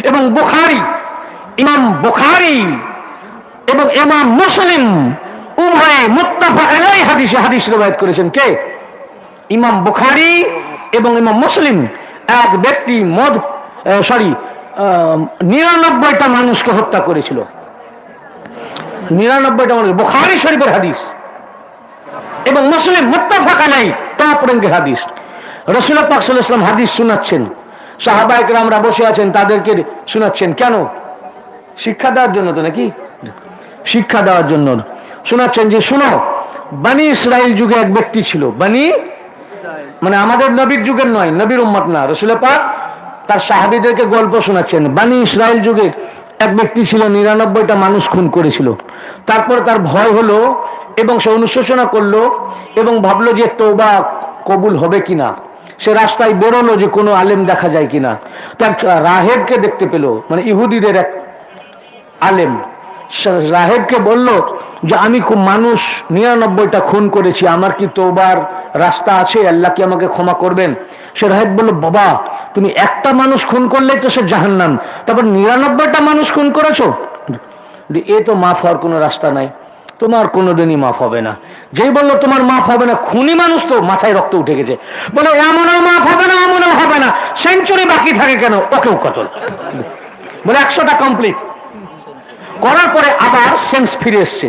এবং বুখারী, ইমাম বুখারী এবং ইমাম মুসলিম উভয়ে মুত্তাফাক আলাইহি হাদিস রওয়ায়াত করেছেন। কে? ইমাম বুখারী এবং ইমাম মুসলিম। এক ব্যক্তি 99টা মানুষকে হত্যা করেছিল। 99টা মানুষ। বুখারী শরীফের হাদিস এবং মুসলিম মুত্তাফাক আলাইহি টপ র্যাঙ্কের হাদিস। রাসূলুল্লাহ পাক সাল্লাল্লাহু আলাইহি ওয়াসাল্লাম হাদিস শোনাচ্ছেন, সাহাবায়ে কেরামরা বসে আছেন, তাদেরকে শোনাচ্ছেন। কেন? শিক্ষা দেওয়ার জন্য তো নাকি? শিক্ষা দেওয়ার জন্য শোনাচ্ছেন যে শোনো, বনি ইসরাইল যুগে এক ব্যক্তি ছিল। বনি মানে আমাদের নবীর যুগের নয়, নবীর উম্মত না। রাসূলুল্লাহ পাক তার সাহাবীদেরকে গল্প শোনাচ্ছেন। বনি ইসরাইল যুগে এক ব্যক্তি ছিল, 99টা মানুষ খুন করেছিল। তারপর তার ভয় হলো এবং সে অনুশোচনা করলো এবং ভাবলো যে তওবা কবুল হবে কিনা। সে রাস্তায় বেরোলো যে কোনো আলেম দেখা যায় কিনা। তার রাহেবকে দেখতে পেল, মানে ইহুদিদের এক আলেম। রাহেবকে বলল যে আমি খুব মানুষ 99টা খুন করেছি, আমার কি তওবার রাস্তা আছে? আল্লাহ কি আমাকে ক্ষমা করবেন? সে রাহেব বলল, বাবা তুমি একটা মানুষ খুন করলেই তো সে জাহান্নাম, তারপর 99টা মানুষ খুন করেছো, এ তো মাফ হওয়ার কোনো রাস্তা নাই, তোমার কোনোদিনই মাফ হবে না। যেই বললো তোমার মাফ হবে না, খুনি মানুষ তো মাথায় রক্ত উঠে গেছে, বলে এমনও মাফ হবে না, এমনও হবে না, সেঞ্চুরি বাকি থাকে কেন, ওকেও কতল। বলে 100টা কমপ্লিট করার পরে আবার সেন্স ফিরে এসছে,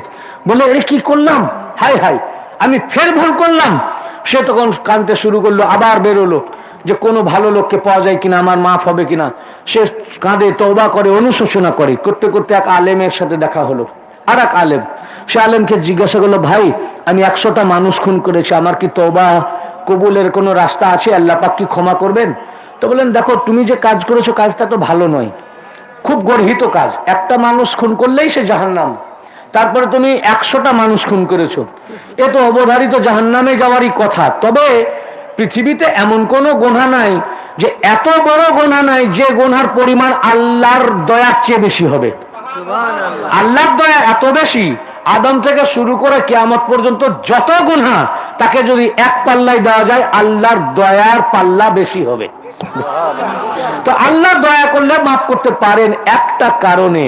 বলে এ কি করলাম, হাই হাই আমি ফের ভুল করলাম। সে তখন কাঁদতে শুরু করলো, আবার বেরোলো যে কোনো ভালো লোককে পাওয়া যায় কিনা, আমার মাফ হবে কিনা। সে কাঁদে, তওবা করে, অনুশোচনা করে, করতে করতে এক আলেমের সাথে দেখা হলো। আর এক আলেম, সে আলেমকে জিজ্ঞাসা করলো, ভাই আমি 100টা মানুষ খুন করেছি, আমার কি তওবা কবুলের কোনো রাস্তা আছে? আল্লাহ পাক কি ক্ষমা করবেন? তো বলেন, দেখো তুমি যে কাজ করেছো কাজটা তো ভালো নয়, খুব গর্হিত কাজ। একটা মানুষ খুন করলেই সে জাহান্নাম, তারপরে তুমি 100টা মানুষ খুন করেছো, এ তো অবধারিত জাহান্নামে যাওয়ারই কথা। তবে পৃথিবীতে এমন কোনো গুনাহ নাই যে এত বড় গুনাহ নাই যে গুনার পরিমাণ আল্লাহর দয়ার চেয়ে বেশি হবে। আল্লাহর দয়া এত বেশি, আদম থেকে শুরু করে কিয়ামত পর্যন্ত যত গুনাহ তাকে যদি এক পাল্লায় দেওয়া যায়, আল্লাহর দয়ার পাল্লা বেশি হবে। তো আল্লাহ দয়া করলে মাফ করতে পারেন একটা কারণে,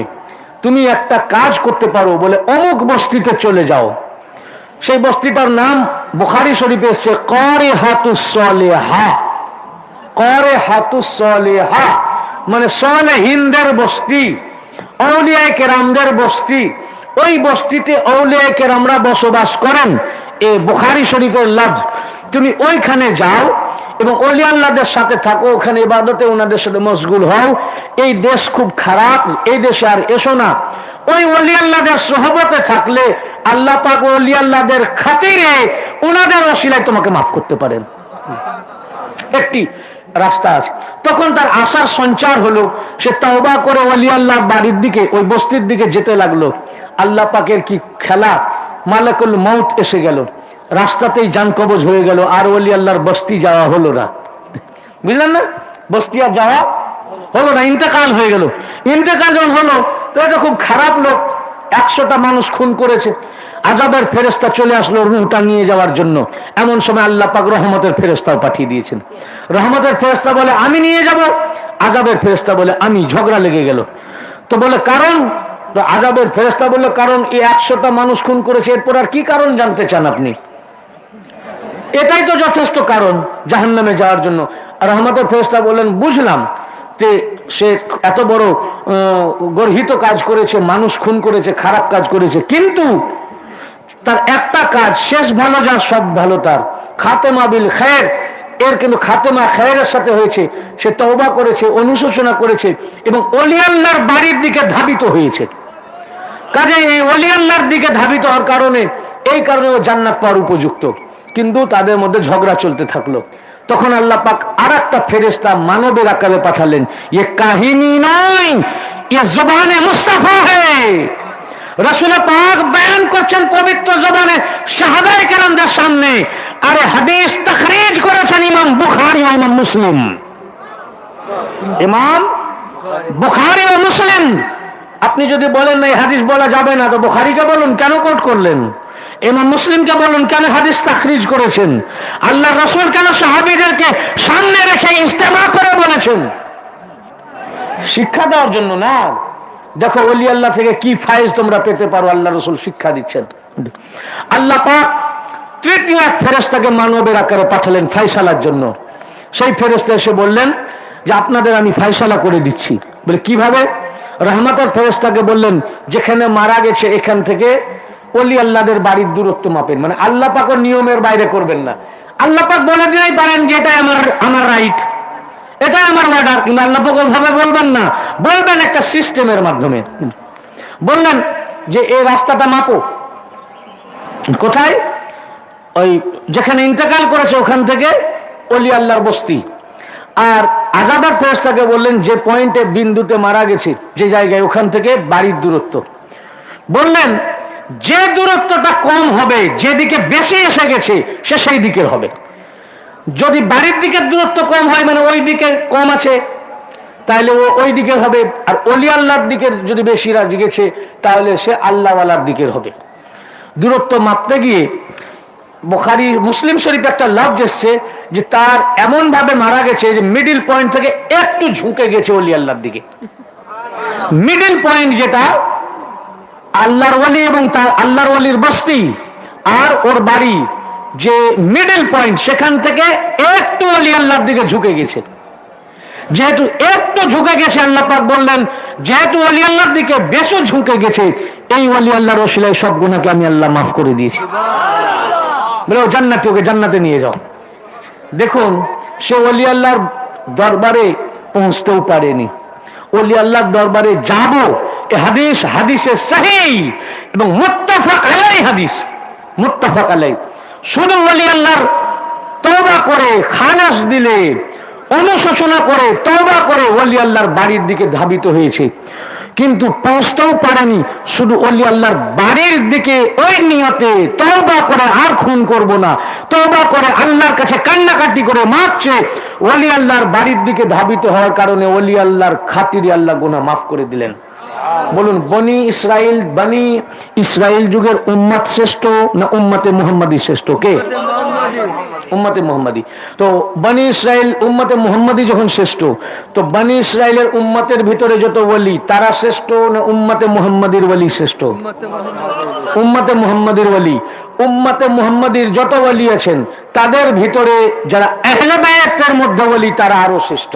তুমি একটা কাজ করতে পারো, বলে অমুক বস্তিতে চলে যাও। সেই বস্তিটার নাম বুখারী শরীফে এসেছে কারিহাতুস সালিহা। কারিহাতুস সালিহা মানে সালেহিনদের বস্তি, আউলিয়ায়ে কেরামদের বস্তি। ওই বস্তিতে আউলিয়ায়ে কেরামরা বসবাস করেন, এ বুখারী শরীফের লফজ। তুমি ওইখানে যাও এবং ওলি আল্লাহদের সাথে থাকো, ওখানে ইবাদতে ওনাদের সাথে মশগুল হও। এই দেশ খুব খারাপ, এই দেশে আর এসো না। ওই ওলি আল্লাহদের সোহবতে থাকলে আল্লাহ পাক ওলি আল্লাহদের খাতিরে ওনাদের ওসিলায় তোমাকে মাফ করতে পারেন। একটি রাস্তা আছে। তখন তার আশার সঞ্চার হলো, সে তওবা করে ওলি আল্লাহর বাড়ির দিকে, ওই বস্তির দিকে যেতে লাগলো। আল্লাহ পাকের কি খেলা, মালাকুল মউত এসে গেল, রাস্তাতেই জান কবজ হয়ে গেল, আর ওলি আল্লাহর বস্তি যাওয়া হলো না। বুঝলেন না? বস্তি আর যাওয়া হলো না, ইন্তেকাল হয়ে গেল। ইন্তেকাল যখন হলো, তো এটা খুব খারাপ লোক, 100টা মানুষ খুন করেছে। আযাবের ফেরেশতা চলে আসলো রূহটা নিয়ে যাওয়ার জন্য। এমন সময় আল্লাহ পাক রহমতের ফেরেশতাও পাঠিয়ে দিয়েছেন। রহমতের ফেরেশতা বলে আমি নিয়ে যাব, আযাবের ফেরেশতা বলে আমি। ঝগড়া লেগে গেল। তো বলে কারণ? তো আযাবের ফেরেশতা বলল, কারণ এই 100টা মানুষ খুন করেছে, এরপর আর কি কারণ জানতে চান আপনি? এটাই তো যথেষ্ট কারণ জাহান্নামে যাওয়ার জন্য। আর রহমতের ফেরেশতা বললেন, বুঝলাম যে সে এত বড় গর্হিত কাজ করেছে, মানুষ খুন করেছে, খারাপ কাজ করেছে, কিন্তু তার একটা কাজ শেষ ভালো, যা সব ভালো তার, খাতেমা বিল খায়ের, এর কিন্তু খাতেমা খায়েরের সাথে হয়েছে। সে তওবা করেছে, অনুশোচনা করেছে এবং ওলি আল্লাহর বাড়ির দিকে ধাবিত হয়েছে। কাজে এই ওলি আল্লাহর দিকে ধাবিত হওয়ার কারণে, এই কারণে ও জান্নাত পাওয়ার উপযুক্ত। কিন্তু তাদের মধ্যে ঝগড়া চলতে থাকলো। তখন আল্লাহ পাক আর একটা ফেরেশতা মানবের আকারে পাঠালেন। ये কাহিনী নয়, ये जुबान मुस्तफा है। রাসূল পাক বয়ান করছেন পবিত্র জবানে সাহাবায়ে কেরামদের সামনে। আরে হাদিস তাখরিজ করেছেন ইমাম বুখারী ও ইমাম মুসলিম। ইমাম বুখারী ও মুসলিম। আপনি যদি বলেন না এই হাদিস বলা যাবে না, তো বুখারীকে বলুন কেন কোট করলেন, ইমাম মুসলিমকে বলুন কেন হাদিস তাখরিজ করেছেন, আল্লাহর রাসূল কেন সাহাবীদেরকে সামনে রেখে ইজতেমা করে বলেছেন। শিক্ষা দেওয়ার জন্য না। দেখো ওলি আল্লাহ থেকে কি ফায়েজ তোমরা পেতে পারো, আল্লাহ রাসূল শিক্ষা দিচ্ছেন। আল্লাহ পাক তৃতীয় এক ফেরেশতাকে মানবের আকারে পাঠালেন ফয়সালার জন্য। সেই ফেরেশতা এসে বললেন যে আপনাদের আমি ফয়সালা করে দিচ্ছি। বলে কিভাবে? রহমতের ফেরেশতাকে বললেন যেখানে মারা গেছে এখান থেকে ওলি আল্লাহদের বাড়ির দূরত্ব মাপেন, মানে আল্লাহ পাকের নিয়মের বাইরে করবেন না। আল্লাহ পাক বলে দিলেই পারেন যে এটা আমার রাইট, এটা আমার অর্ডার, কিন্তু আল্লাহ পাক ওইভাবে বলবেন না, বলবেন একটা সিস্টেমের মাধ্যমে। বললেন যে এই রাস্তাটা মাপো, কোথায়? ওই যেখানে ইন্তেকাল করেছে ওখান থেকে ওলি আল্লাহর বস্তি। আর আযাবের ফেরেশতাকে বললেন যে পয়েন্টে বিন্দুতে মারা গেছে যে জায়গায় ওখান থেকে বাড়ির দূরত্ব। বললেন যে দূরত্বটা কম হবে, যেদিকে বেশি এসে গেছে সে সেই দিকের হবে। যদি বাড়ির দিকের দূরত্ব কম হয় মানে ওই দিকে কম আছে তাহলে ও ওই দিকের হবে, আর ওলি আল্লাহর দিকের যদি বেশি রাজি গেছে তাহলে সে আল্লাহওয়ালার দিকের হবে। দূরত্ব মাপতে গিয়ে বুখারী মুসলিম শরীফে একটা লফজ এসেছে যে তার এমন ভাবে মারা গেছে যে মিডিল পয়েন্ট থেকে একটু ঝুঁকে গেছে ওলি আল্লাহর দিকে। মিডিল পয়েন্ট যেটা আল্লাহর ওলি এবং তার আল্লাহর ওলির বস্তি আর ওর বাড়ি, যে মিডল পয়েন্ট সেখান থেকে একটু ওলি আল্লাহর দিকে ঝুঁকে গেছে। যেহেতু একটু ঝুঁকে গেছে আল্লাহ পাক বললেন যেহেতু ওলি আল্লাহর দিকে বেশি ঝুঁকে গেছে এই ওলি আল্লাহর ওসিলায় সব গুনাহকে আমি আল্লাহ মাফ করে দিয়েছি। বলে ও জান্নাতে, ওকে জান্নাতে নিয়ে যাও। দেখুন সে ওলি আল্লাহর দরবারে পৌঁছতেও পারেনি। ওলি আল্লাহর দরবারে যাব এ হাদিস হাদিসে সহিহ এবং মুত্তাফাক আলাইহি হাদিস, মুত্তাফাক আলাইহি। শুধু ওলি আল্লাহর তওবা করে খালাস দিলে, অনুশোচনা করে তওবা করে ওলি আল্লাহর বাড়ির দিকে ধাবিত হয়েছে, কিন্তু পৌঁছতেও পারেনি। শুধু ওলি আল্লাহর বাড়ির দিকে ওই নিয়তে তওবা করে আর খুন করব না, তওবা করে আল্লাহর কাছে কান্নাকাটি করে মাফ চেয়ে ওলি আল্লাহর বাড়ির দিকে ধাবিত হওয়ার কারণে ওলি আল্লাহর খাতিরে আল্লাহ গুনাহ মাফ করে দিলেন। বলুন বনি ইসরাইল যুগের উম্মত শ্রেষ্ঠ না উম্মতে মুহাম্মাদি শ্রেষ্ঠ? কে? উম্মতে মুহাম্মাদি। তো বনি ইসরাইল উম্মতে মুহাম্মাদি যখন শ্রেষ্ঠ, তো বনি ইসরাইলের উম্মতের ভিতরে যত ওলি তারা শ্রেষ্ঠ না উম্মতে মুহাম্মাদির ওলি শ্রেষ্ঠ? উম্মতে মুহাম্মাদির ওলি। উম্মতে মুহাম্মাদির যত ওলি আছেন তাদের ভিতরে যারা আহলে বায়াতের মধ্যে ওলি তারা আরো শ্রেষ্ঠ।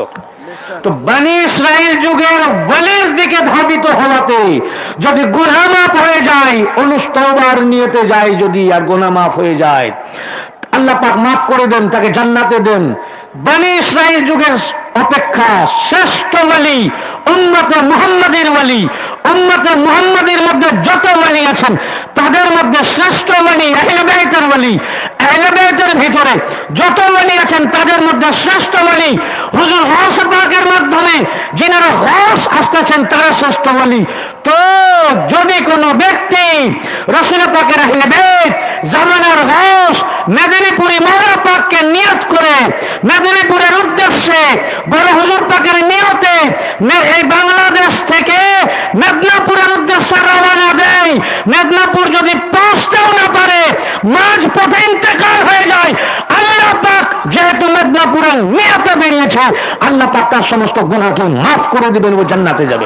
তো বনি ইসরাইল যুগের ওলির দিকে ধাবিত হওয়াতে যদি গুনাহ মাফ হয়ে যায়, তওবার নিয়তে যায় যদি, আর গুনাহ মাফ হয়ে যায় আল্লাহ পাক মাফ করে দেন, তাকে জান্নাতে দেন। বনি ইসরাইল যুগের অপেক্ষা শ্রেষ্ঠ ওলি উম্মতে মুহাম্মাদির ওলি। উম্মতে মুহাম্মাদির মধ্যে যত ওলি আছেন তাদের মধ্যে শ্রেষ্ঠ ওলি আহলে বাইতের ওলি। আহলে বাইতের ভিতরে যত ওলি আছেন তাদের মধ্যে শ্রেষ্ঠ ওলি হুজুর গাউস পাকের মাধ্যমে যিনারা গাউস আসতেছেন তারা শ্রেষ্ঠ ওলি। তো যদি কোনো ব্যক্তি রাসূল পাকের আহলে বাইত জামানার গাউস মেদিনীপুরি মাওলা পাককে নিয়ত করে মেদিনীপুরের উদ্দেশ্যে বড় হুজুর পাকের নিয়তে এই বাংলাদেশ থেকে মেদিনীপুরের উদ্দেশ্যে রওনা দেয়, মেদিনীপুর যদি পৌঁছতেও না পারে মাঝ পথে ইন্তেকাল হয়ে যায়, আল্লাহ পাক যেহেতু মেদিনীপুরের নিয়তে বেরিয়েছে আল্লাহ পাক তার সমস্ত গুনাহকে মাফ করে দিবেন, ও জান্নাতে যাবে।